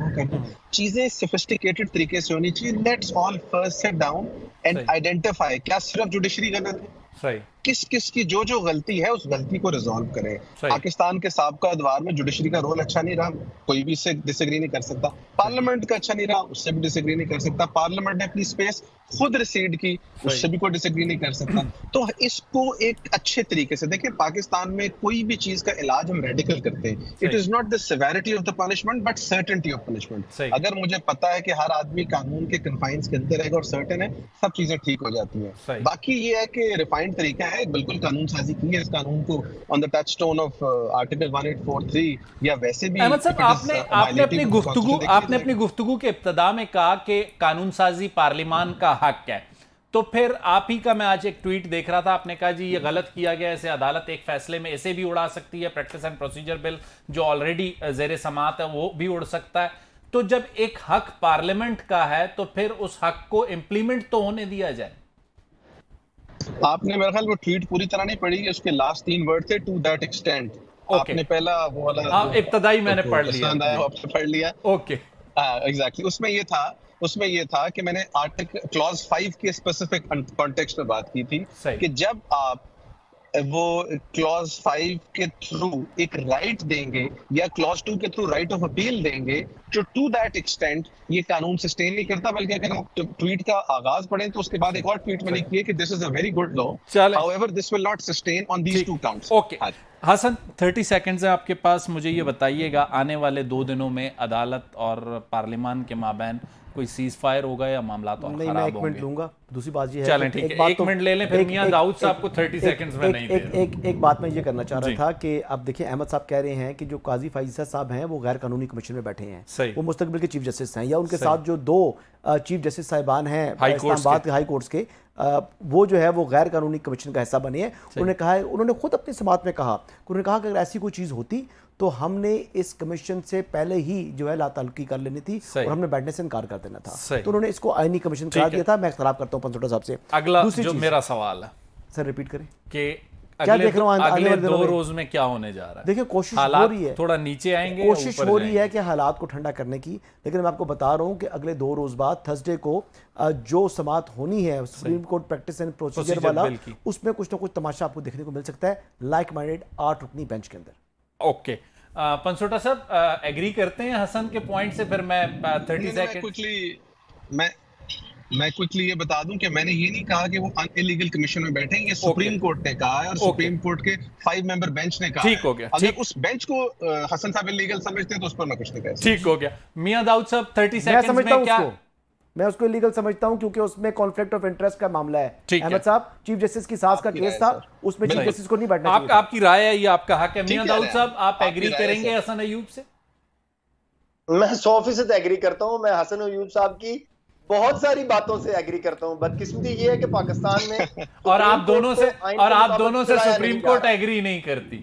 Speaker 4: चीजें सोफिस्टिकेटेड तरीके से होनी चाहिए। Let's all first sit down and identify, क्या सिर्फ जुडिशरी गलत है?
Speaker 1: सही।
Speaker 4: किस की जो गलती है उस गलती को रिजॉल्व करें। पाकिस्तान के साबका अदवार में जुडिशरी का रोल अच्छा नहीं रहा, कोई भी इससे डिसएग्री नहीं कर सकता। पार्लियामेंट का अच्छा नहीं रहा, उससे भी डिसएग्री नहीं कर सकता। पार्लियामेंट ने अपनी स्पेस खुद रिसीड की, उससे भी कोई डिसएग्री नहीं कर सकता। तो इसको एक अच्छे तरीके से देखें, पाकिस्तान में कोई भी चीज का इलाज हम रेडिकल करते हैं, it is not the severity of the punishment but certainty of punishment. अगर मुझे पता है कि हर आदमी कानून के कन्फाइंस के अंदर रहेगा और सर्टेन है, सब चीजें ठीक हो जाती हैं। बाकी ये है कि रिफाइंड तरीका है, बिल्कुल कानून साजी की है, इस कानून को on the touchstone of article 1843 या वैसे भी।
Speaker 1: अहमद साहब, आपने अपनी गुफ्तगू के इब्तिदा में कहा कि कानून साजी पार्लिमान का हक है, तो फिर आप ही का मैं आज एक ट्वीट देख रहा था, आपने कहा जी ये गलत किया गया, इसे अदालत एक फैसले में ऐसे भी उड़ा सकती है, प्रैक्टिस एंड प्रोसीजर बिल जो ऑलरेडी जेर समाअत है वो भी उड़ सकता है। तो जब एक हक पार्लियामेंट का है तो फिर उस हक को इंप्लीमेंट तो होने दिया जाए।
Speaker 4: आपने मेरा ख्याल वो ट्वीट पूरी तरह नहीं पढ़ी, उसके लास्ट 3 वर्ड थे, टू दैट एक्सटेंट। आपने पहला वो वाला
Speaker 1: इब्तदाई मैंने पढ़ लिया,
Speaker 4: आपने पढ़ लिया।
Speaker 1: Okay,
Speaker 4: exactly. उसमें ये था कि मैंने आर्टिकल क्लॉज 5 के स्पेसिफिक कॉन्टेक्स्ट में बात की थी कि जब आप वो क्लॉज 5 के थ्रू एक राइट देंगे या क्लॉज 2 के थ्रू राइट ऑफ अपील देंगे, जो टू दैट एक्सटेंट ये कानून सस्टेन नहीं करता। बल्कि अगर आप ट्वीट का आगाज पढ़ें तो उसके बाद एक और ट्वीट मैंने किया कि this is a very good law, however this will not sustain on these 2 counts.
Speaker 1: Okay Hasan, 30 seconds है आपके पास, मुझे ये बताइएगा आने वाले 2 दिनों में अदालत और पार्लियामान के माबैन कोई सीज फायर होगा या मामला तो
Speaker 2: नहीं? मैं 1 मिनट लूंगा। दूसरी बात ये है,
Speaker 1: चलें ठीक है, 1 मिनट ले लें, फिर मियां दाऊद साहब को 30 सेकंड्स में नहीं दे।
Speaker 2: एक बात मैं ये करना चाह रहा था कि अब देखिए, अहमद साहब कह रहे हैं कि जो काजी फैज़ल साहब हैं वो गैर कानूनी कमीशन में बैठे हैं, वो मुस्तकबिल के चीफ जस्टिस हैं, या उनके साथ जो 2 चीफ जस्टिस साहिबान हैं इस्लामाबाद के हाई कोर्ट्स के, वो जो है वो गैर कानूनी कमीशन का हिस्सा बने हैं। उन्होंने कहा है, उन्होंने खुद अपनी समाअत में कहा, उन्होंने कहा कि अगर ऐसी कोई चीज़ होती तो हमने इस कमीशन से पहले ही जो है लाताल्लुकी कर लेनी थी और हमने बैठने से इनकार कर देना था। तो उन्होंने इसको आईनी कमीशन करा दिया था। मैं इख्तलाफ करता हूँ पनसोटा साहब से।
Speaker 1: अगला जो मेरा सवाल है,
Speaker 2: सर रिपीट करें
Speaker 1: कि
Speaker 2: क्या देख रहा हूँ
Speaker 1: अगले 2 रोज में क्या होने जा रहा है?
Speaker 2: देखिए, कोशिश हो रही है,
Speaker 1: थोड़ा नीचे आएंगे,
Speaker 2: कोशिश हो रही है कि हालात को ठंडा करने की, लेकिन मैं आपको बता रहा हूं कि अगले 2 रोज बाद थर्सडे को जो समाअत होनी है supreme Court practice and procedure वाला, उसमें कुछ ना कुछ तमाशा आपको देखने को मिल सकता है, लाइक माइंडेड 8 रुकनी बेंच के अंदर।
Speaker 1: ओके, पनसोटा साहब एग्री करते हैं हसन के पॉइंट से? फिर मैं 30 सेकंड
Speaker 4: मैं क्विकली ये बता दूं कि मैंने ये नहीं कहा कि वो इलीगल कमीशन में बैठे हैं, ये सुप्रीम कोर्ट ने कहा है और सुप्रीम कोर्ट के 5 मेंबर बेंच ने कहा।
Speaker 1: ठीक हो गया।
Speaker 4: अगर उस बेंच को हसन साहब इलीगल समझते हैं तो उस पर मैं कुछ नहीं कह सकता।
Speaker 1: ठीक हो गया। मियां दाऊद साहब 30 सेकंड्स में क्या?
Speaker 2: मैं उसको इलीगल समझता हूं क्योंकि उसमें कॉन्फ्लिक्ट ऑफ इंटरेस्ट का मामला है।
Speaker 1: ठीक है।
Speaker 2: अहमद साहब, चीफ जस्टिस की सास का
Speaker 4: आपकी
Speaker 2: केस
Speaker 4: राय
Speaker 2: था,
Speaker 4: सर।
Speaker 2: उसमें चीफ
Speaker 4: बिल्कुल।
Speaker 2: जस्टिस को नहीं बैठना चाहिए था।
Speaker 1: आपकी राय है, ये आपका हक है। मियां
Speaker 4: ठीक है
Speaker 1: दाऊद
Speaker 4: ना?
Speaker 1: साहब, आप
Speaker 4: आपकी
Speaker 1: एग्री
Speaker 4: राय
Speaker 1: करेंगे
Speaker 4: सर।
Speaker 1: हसन अयूब से?
Speaker 3: मैं 100% एग्री करता हूं। मैं हसन अयूब साहब की बहुत सारी बातों से एग्री करता हूं। बदकिस्मती ये है कि पाकिस्तान में
Speaker 1: और
Speaker 3: सुप्रीम कोर्ट को आइन के मुताबिक चलाया
Speaker 1: सुप्रीम
Speaker 3: नहीं जा
Speaker 1: कोर्ट
Speaker 3: रहा।
Speaker 1: एग्री नहीं करती।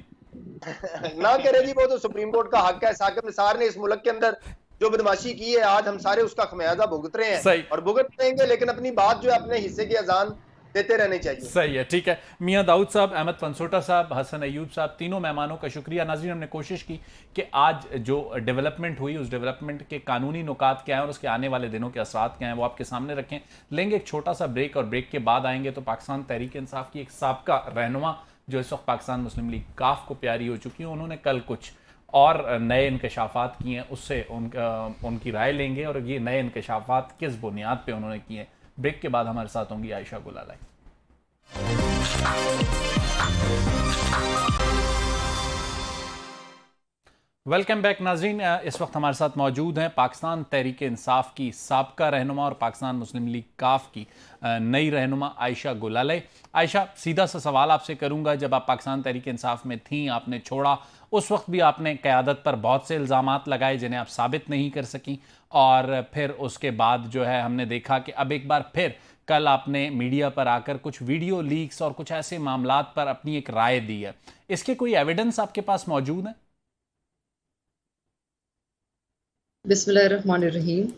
Speaker 3: ना करे जी, वो तो सुप्रीम कोर्ट का हक है। साकिब निसार ने इस मुल्क के अंदर जो बदमाशी की है, आज हम सारे उसका खमियाजा भुगत रहे हैं
Speaker 1: सही।
Speaker 3: और भुगत रहेंगे, लेकिन अपनी बात जो है अपने हिस्से की अजान देते रहनी चाहिए।
Speaker 1: सही है, ठीक है। मियां दाऊद साहब, अहमद फंसोटा साहब, हसन अयूब साहब, तीनों मेहमानों का शुक्रिया। नाज़रीन, हमने कोशिश की कि आज जो डेवलपमेंट हुई उस डेवलपमेंट के कानूनी नुकात क्या हैं और उसके आने वाले दिनों के असरात क्या हैं वो आपके सामने रखें। लेंगे एक छोटा सा ब्रेक और ब्रेक के बाद आएंगे तो पाकिस्तान तहरीक इंसाफ की एक साबका रहनुमा जो इस वक्त पाकिस्तान मुस्लिम लीग काफ को प्यारी हो चुकी है, उन्होंने कल कुछ और नए इंकशाफात किए हैं, उससे उनकी राय लेंगे और ये नए इंकशाफात किस बुनियाद पे उन्होंने किए हैं। ब्रेक के बाद हमारे साथ होंगी आयशा गुलालाई। वेलकम बैक नाजरीन। इस वक्त हमारे साथ मौजूद हैं पाकिस्तान तहरीक इंसाफ की साबका रहनुमा और पाकिस्तान मुस्लिम लीग काफ की नई रहनुमा आयशा गुलालाई। आयशा, सीधा सा सवाल आपसे करूंगा, जब आप पाकिस्तान तहरीक इंसाफ में थीं, आपने छोड़ा, उस वक्त भी आपने क़यादत पर बहुत से इल्ज़ामात लगाए जिन्हें आप साबित नहीं कर सकी, और फिर उसके बाद जो है हमने देखा कि अब एक बार फिर कल आपने मीडिया पर आकर कुछ वीडियो लीक्स और कुछ ऐसे मामलात पर अपनी एक राय दी है। इसके कोई एविडेंस आपके पास मौजूद है?
Speaker 6: बिस्मिल्लाहिर्रहमानिर्रहीम।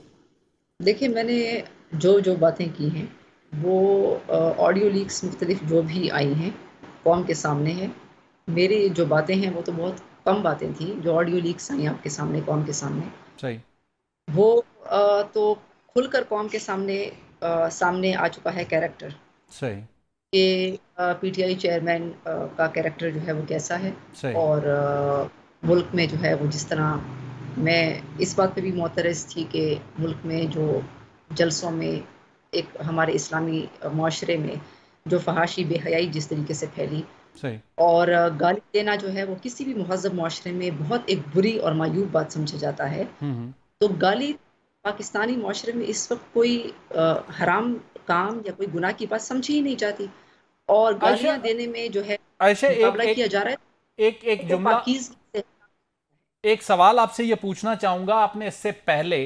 Speaker 6: देखिए, मैंने जो बातें की हैं वो ऑडियो लीक्स मुख्तलिफ जो भी आई हैं कौम के सामने है। मेरी जो बातें हैं वो तो बहुत कम बातें थी जो ऑडियो लीक्स आई आपके सामने, कौम के सामने।
Speaker 1: सही।
Speaker 6: वो तो खुलकर कौम के सामने आ चुका है कैरेक्टर
Speaker 1: सही।
Speaker 6: कि पीटीआई चेयरमैन का कैरेक्टर जो है वो कैसा है।
Speaker 1: सही।
Speaker 6: और मुल्क में जो है वो जिस तरह, मैं इस बात पे भी मोतरज़ थी कि मुल्क में जो जलसों में एक हमारे इस्लामी माशरे में जो फहाशी बेहयाई जिस तरीके से फैली,
Speaker 1: सही।
Speaker 6: और गाली देना जो है वो किसी भी महज़ब माशरे में बहुत एक बुरी और मायूब बात समझा जाता है। तो गाली पाकिस्तानी माशरे में इस वक्त कोई हराम काम या कोई गुनाह की बात समझी ही नहीं जाती, और गालियाँ देने में जो है मुकाबला किया जा रहा है।
Speaker 1: एक जुमला, एक सवाल आपसे ये पूछना चाहूंगा, आपने इससे पहले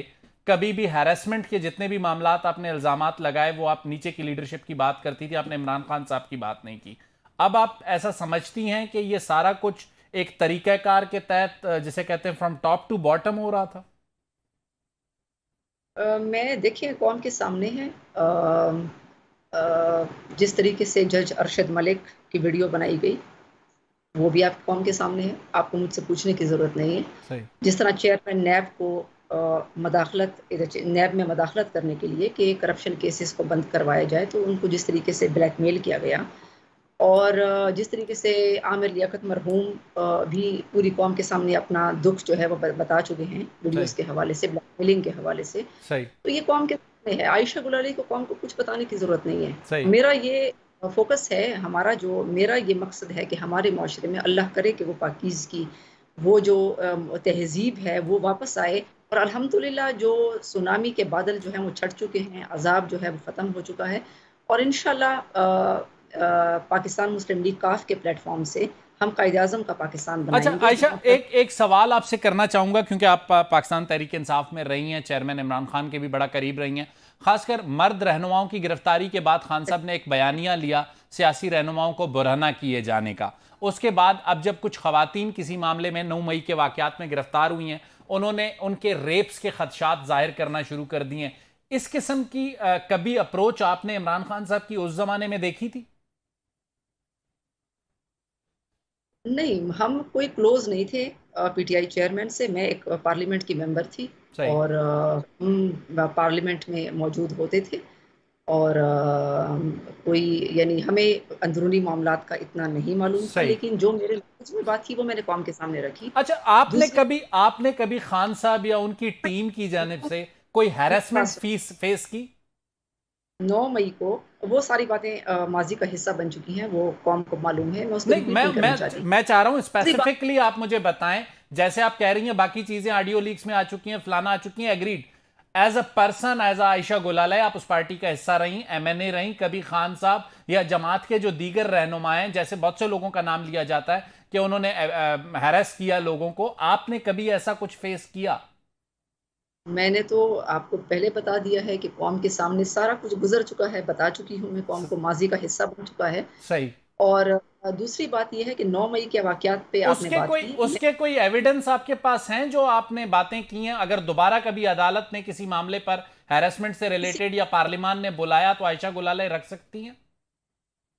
Speaker 1: कभी भी हैरेसमेंट के जितने भी मामलात आपने इल्जामात लगाए वो आप नीचे की लीडरशिप की बात करती थी, आपने इमरान खान साहब की बात नहीं की। अब आप ऐसा समझती हैं कि ये सारा कुछ एक तरीक़ाकार के तहत, जिसे कहते हैं फ्रॉम टॉप टू बॉटम हो रहा था?
Speaker 6: मैं, देखिए, कौम के सामने है जिस तरीके से जज अरशद मलिक की वीडियो बनाई गई वो भी आप कौम के सामने है, आपको मुझसे पूछने की ज़रूरत नहीं है।
Speaker 1: सही। जिस
Speaker 6: तरह चेयरमैन नैब को नैब में मदाखलत करने के लिए कि करप्शन केसेस को बंद करवाया जाए, तो उनको जिस तरीके से ब्लैकमेल किया गया, और जिस तरीके से आमिर लियाकत मरहूम भी पूरी कौम के सामने अपना दुख जो है वो बता चुके हैं वीडियोस के हवाले से, ब्लैकमेलिंग के हवाले से।
Speaker 1: सही।
Speaker 6: तो ये कौम के सामने है। आयशा गुलाली को कौम को कुछ बताने की ज़रूरत नहीं है।
Speaker 1: सही।
Speaker 6: मेरा ये फोकस है, मेरा ये मकसद है कि हमारे माशरे में अल्लाह करे कि वो पाकीज़ की वो जो तहजीब है वो वापस आए, और अल्हम्दुलिल्लाह जो सुनामी के बादल जो हैं वो छट चुके हैं, अजाब जो है वो ख़त्म हो चुका है, और इंशाल्लाह पाकिस्तान मुस्लिम लीग काफ के प्लेटफॉर्म से हम कायद-ए-आज़म का पाकिस्तान बनाएंगे।
Speaker 1: अच्छा आयशा, एक सवाल आपसे करना चाहूंगा, क्योंकि आप पाकिस्तान तहरीक इंसाफ में रही हैं, चेयरमैन इमरान खान के भी बड़ा करीब रही हैं, खासकर मर्द रहनुमाओं की गिरफ्तारी के बाद खान साहब ने एक बयानिया लिया सियासी रहनुमाओं को बुरहना किए जाने का। उसके बाद अब जब कुछ खवातीन किसी मामले में 9 मई के वाकयात में गिरफ्तार हुई हैं, उन्होंने उनके रेप्स के खदशात जाहिर करना शुरू कर दिए हैं। इस किस्म की कभी अप्रोच आपने इमरान खान साहब की उस जमाने में देखी थी?
Speaker 6: नहीं, हम कोई क्लोज नहीं थे पीटीआई चेयरमैन से। मैं एक पार्लियामेंट की मेंबर थी और हम पार्लियामेंट में मौजूद होते थे, और कोई, यानी हमें अंदरूनी मामलात का इतना नहीं मालूम था, लेकिन जो मेरे में बात थी वो मैंने कौम के सामने रखी।
Speaker 1: अच्छा, आपने कभी खान साहब या उनकी टीम की जानिब से कोई हैरेसमेंट फेस की?
Speaker 6: 9 मई को वो सारी बातें माजी का हिस्सा बन चुकी हैं, वो कौम को मालूम है।
Speaker 1: मैं चाह रहा हूं स्पेसिफिकली आप मुझे बताएं, जैसे आप कह रही हैं बाकी चीजें ऑडियो लीक्स में आ चुकी हैं, फलाना आ चुकी हैं, agreed, as a person, as a Ayesha Gulale, आप उस पार्टी का हिस्सा रही, MNA रही, कभी खान साहब या जमात के जो दीगर रहनुमा हैं, जैसे बहुत से लोगों का नाम लिया जाता है कि उन्होंने हैरेस किया लोगों को, आपने कभी ऐसा कुछ फेस किया?
Speaker 6: मैंने तो आपको पहले बता दिया है कि कौम के सामने सारा कुछ गुजर चुका है, बता चुकी हूँ मैं, कौम को माजी का हिस्सा बन चुका है।
Speaker 1: सही।
Speaker 6: और दूसरी बात यह है कि 9 मई के वाकयात पे आपने बात की।
Speaker 1: उसके कोई एविडेंस आपके पास हैं जो आपने बातें की हैं? अगर दोबारा कभी अदालत ने किसी मामले पर हैरेसमेंट से रिलेटेड या पार्लियामान ने बुलाया तो आयशा गुलाले रख सकती हैं?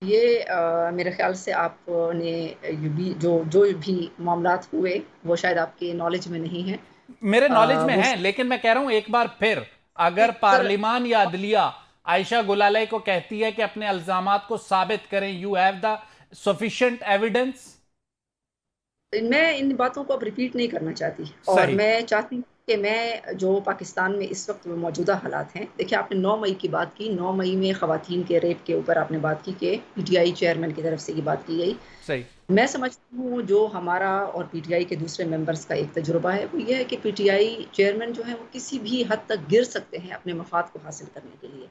Speaker 6: ये मेरे ख्याल से आपने जो भी मामलात हुए वो शायद आपके नॉलेज में नहीं है।
Speaker 1: मेरे नॉलेज में
Speaker 6: वो
Speaker 1: है, लेकिन मैं कह रहा हूं एक बार फिर, अगर पार्लियामान या अदलिया आयशा गुलाले को कहती है कि अपने इल्जामात को साबित करें, you have the sufficient evidence?
Speaker 6: मैं इन बातों को अब रिपीट नहीं करना चाहती, और
Speaker 1: सही।
Speaker 6: मैं चाहती हूँ कि मैं जो पाकिस्तान में इस वक्त मौजूदा हालात हैं, देखिए आपने 9 मई की बात की, 9 मई में ख़वातीन के रेप के ऊपर आपने बात की कि PTI चेयरमैन की तरफ से ये बात की गई।
Speaker 1: सही।
Speaker 6: मैं समझती हूँ जो हमारा और PTI के दूसरे मेंबर्स का एक तजुर्बा है वो ये है कि PTI चेयरमैन जो है वो किसी भी हद तक गिर सकते हैं अपने मफाद को हासिल करने के लिए।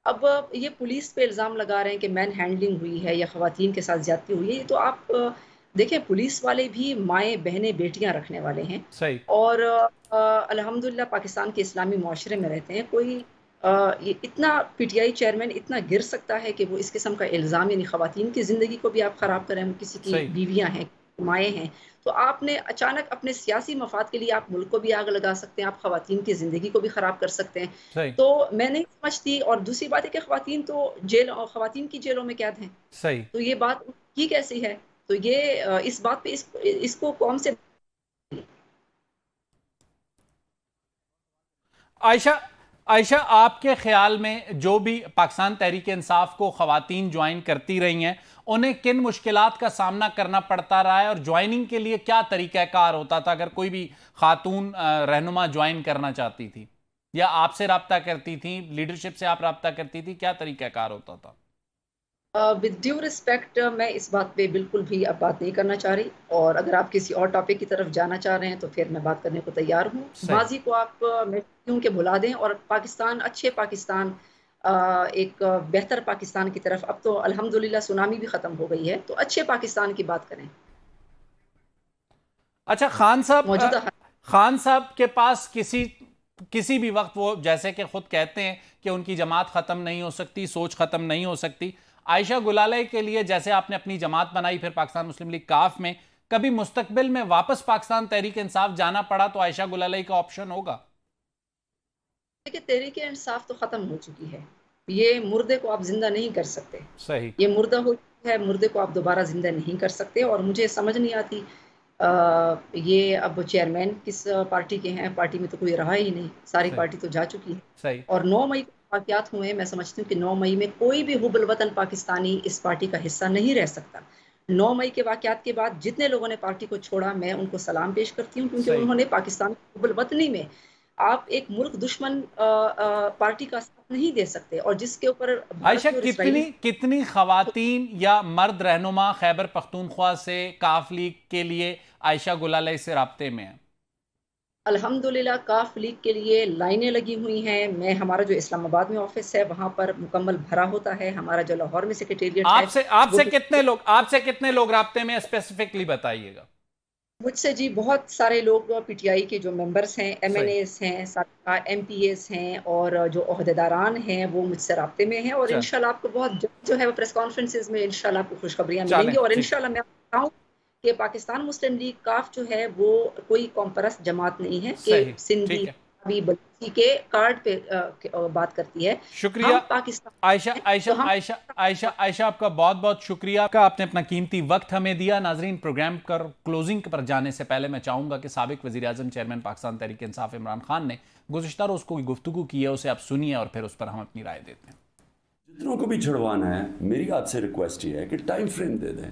Speaker 6: अब ये पुलिस पे इल्ज़ाम लगा रहे हैं कि मैन हैंडलिंग हुई है या ख़वातीन के साथ ज़्यादती हुई है, तो आप देखें पुलिस वाले भी माएँ बहनें बेटियां रखने वाले हैं।
Speaker 1: सही।
Speaker 6: और अल्हम्दुलिल्लाह पाकिस्तान के इस्लामी माशरे में रहते हैं। कोई ये इतना PTI चेयरमैन इतना गिर सकता है कि वो इस किस्म का इल्ज़ाम, यानी ख़वातीन की ज़िंदगी को भी आप ख़राब करें, वो किसी की बीवियां हैं, माएँ हैं, तो आपने अचानक अपने सियासी मफाद के लिए आप मुल्क को भी आग लगा सकते हैं, आप ख़वातीन की ज़िंदगी को भी ख़राब कर सकते हैं। तो मैं नहीं समझती। और दूसरी बात है कि ख़वातीन तो ख़वातीन की जेलों में कैद हैं।
Speaker 1: सही।
Speaker 6: तो ये बात की कैसी है? तो ये इस बात पे इसको कौम से
Speaker 1: आयशा, आपके ख्याल में जो भी पाकिस्तान तहरीक इंसाफ को ख़वातीन ज्वाइन करती रही हैं, उन्हें किन मुश्किलात का सामना करना पड़ता रहा है, और ज्वाइनिंग के लिए क्या तरीक़ाकार होता था अगर कोई भी खातून रहनुमा ज्वाइन करना चाहती थी, या आपसे रब्ता करती थी, लीडरशिप से आप रब्ता करती थी, क्या तरीक़ाकार होता था?
Speaker 6: विद ड्यू रिस्पेक्ट, मैं इस बात पे बिल्कुल भी अब बात नहीं करना चाह रही, और अगर आप किसी और टॉपिक की तरफ जाना चाह रहे हैं तो फिर मैं बात करने को तैयार हूँ। माजी को आप मैं क्यों के भुला दें, और पाकिस्तान, अच्छे पाकिस्तान, एक बेहतर पाकिस्तान की तरफ, अब तो अल्हम्दुलिल्लाह सुनामी भी ख़त्म हो गई है, तो अच्छे पाकिस्तान की बात करें।
Speaker 1: अच्छा, खान साहब के पास किसी भी वक्त, वो जैसे कि खुद कहते हैं कि उनकी जमात ख़त्म नहीं हो सकती, सोच ख़त्म नहीं हो सकती, आयशा गुलाले के लिए जैसे आपने अपनी जमात बनाई फिर पाकिस्तान मुस्लिम लीग काफ में, कभी मुस्तकबिल में वापस पाकिस्तान तहरीक इंसाफ जाना पड़ा तो आयशा गुलाले का ऑप्शन होगा?
Speaker 6: देखिए, तहरीक इंसाफ तो ख़त्म हो चुकी है, ये मुर्दे को आप जिंदा नहीं कर सकते।
Speaker 1: सही।
Speaker 6: ये मुर्दा हो चुका है, मुर्दे को आप दोबारा जिंदा नहीं कर सकते। और मुझे समझ नहीं आती ये अब चेयरमैन किस पार्टी के हैं, पार्टी में तो कोई रहा ही नहीं, सारी पार्टी तो जा चुकी है।
Speaker 1: सही।
Speaker 6: और 9 मई को वाक़यात हुए, मैं समझती हूँ कि 9 मई में कोई भी हुबल वतन पाकिस्तानी इस पार्टी का हिस्सा नहीं रह सकता। 9 मई के वाक़यात के बाद जितने लोगों ने पार्टी को छोड़ा, मैं उनको सलाम पेश करती हूँ, क्योंकि उन्होंने पाकिस्तान की हुबल वतनी में, आप एक मुल्क दुश्मन पार्टी का साथ नहीं दे सकते, और जिसके ऊपर
Speaker 1: आयशा, कितनी ख़वातीन या मर्द रहनुमा खैबर पख्तूनख्वा से काफ लीग के लिए आयशा गुलाले से राब्ते में है?
Speaker 6: अल्हम्दुलिल्लाह काफ लीग के लिए लाइनें लगी हुई हैं। मैं, हमारा जो इस्लामाबाद में ऑफिस है वहां पर मुकम्मल भरा होता है, हमारा जो लाहौर में सेक्रेटेरिएट है।
Speaker 1: आपसे कितने लोग राब्ते में, स्पेसिफिकली बताइएगा।
Speaker 6: मुझसे जी बहुत सारे लोग PTI के जो मेंबर्स हैं, MNAs हैं, MPAs हैं, और जो ओहदेदारान हैं वो मुझसे राब्ते में हैं। और इंशाल्लाह आपको बहुत जो है वो प्रेस कॉन्फ्रेंसेस में इंशाल्लाह आपको खुशखबरियां मिलेंगी। और इंशाल्लाह मैं बताऊं कि पाकिस्तान मुस्लिम लीग काफ जो है वो कोई कॉम्परस जमात नहीं है कि सिंधी बल्कि के कार्ड पे बात करती है।
Speaker 1: शुक्रिया
Speaker 6: पाकिस्तान
Speaker 1: आयशा, आपका बहुत बहुत शुक्रिया का, आपने अपना कीमती वक्त हमें दिया। नाजरीन, प्रोग्राम कर क्लोजिंग पर जाने से पहले मैं चाहूंगा कि साबिक वज़ीर-ए-आज़म चेयरमैन पाकिस्तान तहरीक इंसाफ इमरान खान ने गुज़िश्ता रोज़ कोई गुफ्तगू की है, उसे आप सुनिए और फिर उस पर हम अपनी राय देते हैं।
Speaker 7: जितनों को भी छुड़वाना है, मेरी आपसे रिक्वेस्ट ये है कि टाइम फ्रेम दे दें,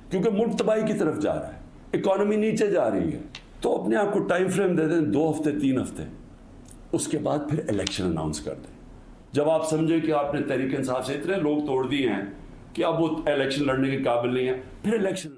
Speaker 7: क्योंकि मुल्क तबाही की तरफ जा रहा है, इकॉनमी नीचे जा रही है, तो अपने आप को टाइम फ्रेम दे दें, 2 हफ्ते 3 हफ्ते, उसके बाद फिर इलेक्शन अनाउंस कर दें। जब आप समझे कि आपने तहरीक इंसाफ से इतने लोग तोड़ दिए हैं कि अब वो इलेक्शन लड़ने के काबिल नहीं है, फिर इलेक्शन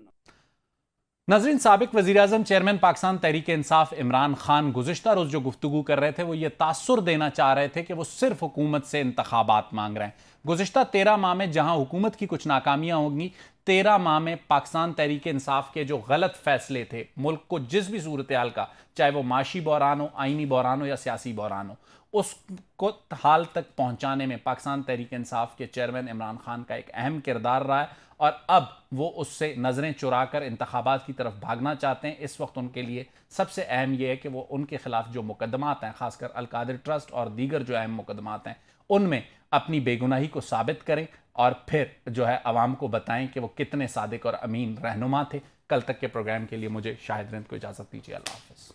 Speaker 1: नाज़रीन, साबिक वज़ीर-ए-आज़म चेयरमैन पाकिस्तान तहरीक इंसाफ इमरान खान गुज़िश्ता रोज़ जो गुफ्तगू कर रहे थे वो ये तासुर देना चाह रहे थे कि वो सिर्फ हुकूमत से इंतखाबात मांग रहे हैं। गुज़िश्ता 13 माह में जहां हुकूमत की कुछ नाकामियां होंगी, 13 माह में पाकिस्तान तहरीक इंसाफ के जो गलत फैसले थे मुल्क को जिस भी सूरत हाल का, चाहे वो माशी बहरान हो, आइनी बहरान हो या सियासी बहरान हो, उसको हाल तक पहुंचाने में पाकिस्तान तहरीक इंसाफ के चेयरमैन इमरान खान का एक अहम किरदार रहा है और अब वो उससे नज़रें चुराकर इंतखाबात की तरफ भागना चाहते हैं। इस वक्त उनके लिए सबसे अहम यह है कि वो उनके खिलाफ जो मुकदमात हैं, खासकर अलकादिर ट्रस्ट और दीगर जो अहम मुकदमात हैं, उनमें अपनी बेगुनाही को साबित करें और फिर जो है अवाम को बताएं कि वो कितने सादिक और अमीन रहनुमा थे। कल तक के प्रोग्राम के लिए मुझे शाहिद रिंद को इजाज़त दीजिए। अल्लाह हाफ़िज़।